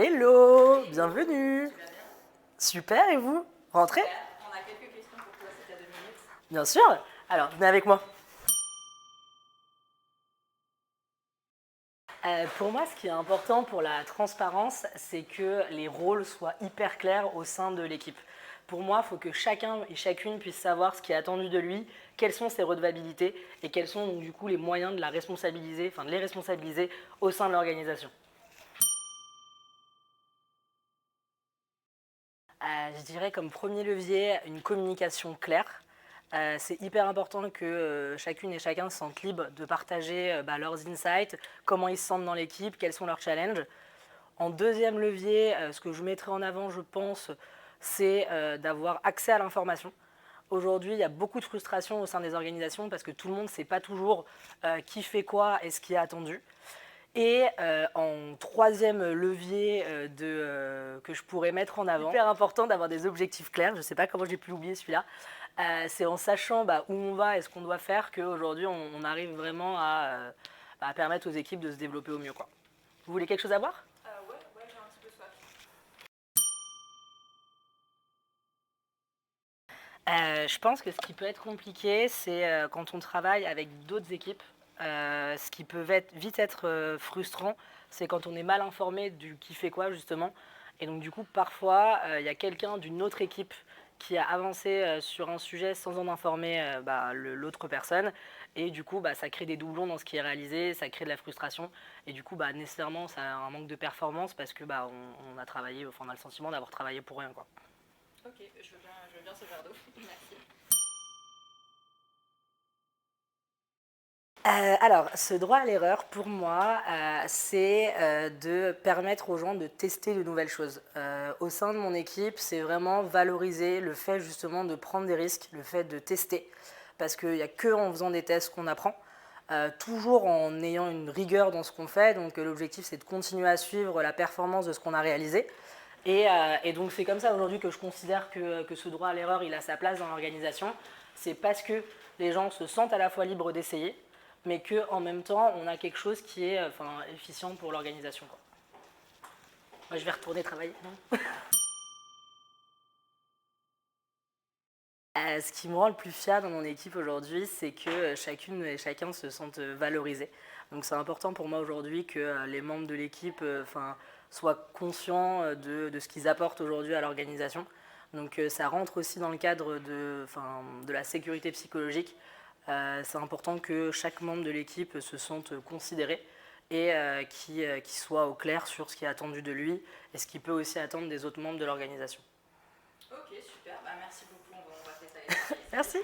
Hello, bienvenue. Super, et vous? Rentrez? On a quelques questions pour toi si tu as 2 minutes. Bien sûr. Alors, venez avec moi. Pour moi, ce qui est important pour la transparence, c'est que les rôles soient hyper clairs au sein de l'équipe. Pour moi, il faut que chacun et chacune puisse savoir ce qui est attendu de lui, quelles sont ses redevabilités et quels sont donc du coup les moyens de la responsabiliser, enfin de les responsabiliser au sein de l'organisation. Je dirais comme premier levier une communication claire. C'est hyper important que chacune et chacun se sentent libres de partager leurs insights, comment ils se sentent dans l'équipe, quels sont leurs challenges. En deuxième levier, ce que je mettrai en avant, je pense, c'est d'avoir accès à l'information. Aujourd'hui, il y a beaucoup de frustration au sein des organisations parce que tout le monde ne sait pas toujours qui fait quoi et ce qui est attendu. Et en troisième levier que je pourrais mettre en avant, hyper important d'avoir des objectifs clairs, je ne sais pas comment j'ai pu l'oublier celui-là, c'est en sachant où on va et ce qu'on doit faire qu'aujourd'hui on arrive vraiment à permettre aux équipes de se développer au mieux, quoi. Vous voulez quelque chose à boire? Ouais, j'ai un petit peu soif. Je pense que ce qui peut être compliqué, c'est quand on travaille avec d'autres équipes. Ce qui peut vite être frustrant, c'est quand on est mal informé du qui fait quoi, justement. Et donc, du coup, parfois, il y a quelqu'un d'une autre équipe qui a avancé sur un sujet sans en informer l'autre personne. Et du coup, ça crée des doublons dans ce qui est réalisé, ça crée de la frustration. Et du coup, nécessairement, ça a un manque de performance parce que on a travaillé, enfin, on a le sentiment d'avoir travaillé pour rien, quoi. Ok, je veux bien ce verre d'eau. Merci. Alors, ce droit à l'erreur, pour moi, c'est de permettre aux gens de tester de nouvelles choses. Au sein de mon équipe, c'est vraiment valoriser le fait justement de prendre des risques, le fait de tester, parce qu'il n'y a que en faisant des tests qu'on apprend, toujours en ayant une rigueur dans ce qu'on fait. Donc l'objectif, c'est de continuer à suivre la performance de ce qu'on a réalisé. Et donc c'est comme ça aujourd'hui que je considère que ce droit à l'erreur, il a sa place dans l'organisation. C'est parce que les gens se sentent à la fois libres d'essayer, mais qu'en même temps, on a quelque chose qui est efficient pour l'organisation. Moi, je vais retourner travailler. Non. Ce qui me rend le plus fier dans mon équipe aujourd'hui, c'est que chacune et chacun se sente valorisé. Donc c'est important pour moi aujourd'hui que les membres de l'équipe soient conscients de ce qu'ils apportent aujourd'hui à l'organisation. Donc ça rentre aussi dans le cadre de la sécurité psychologique. C'est important que chaque membre de l'équipe se sente considéré et qui soit au clair sur ce qui est attendu de lui et ce qu'il peut aussi attendre des autres membres de l'organisation. Ok, super. Merci beaucoup. On va tester avec ça. Merci.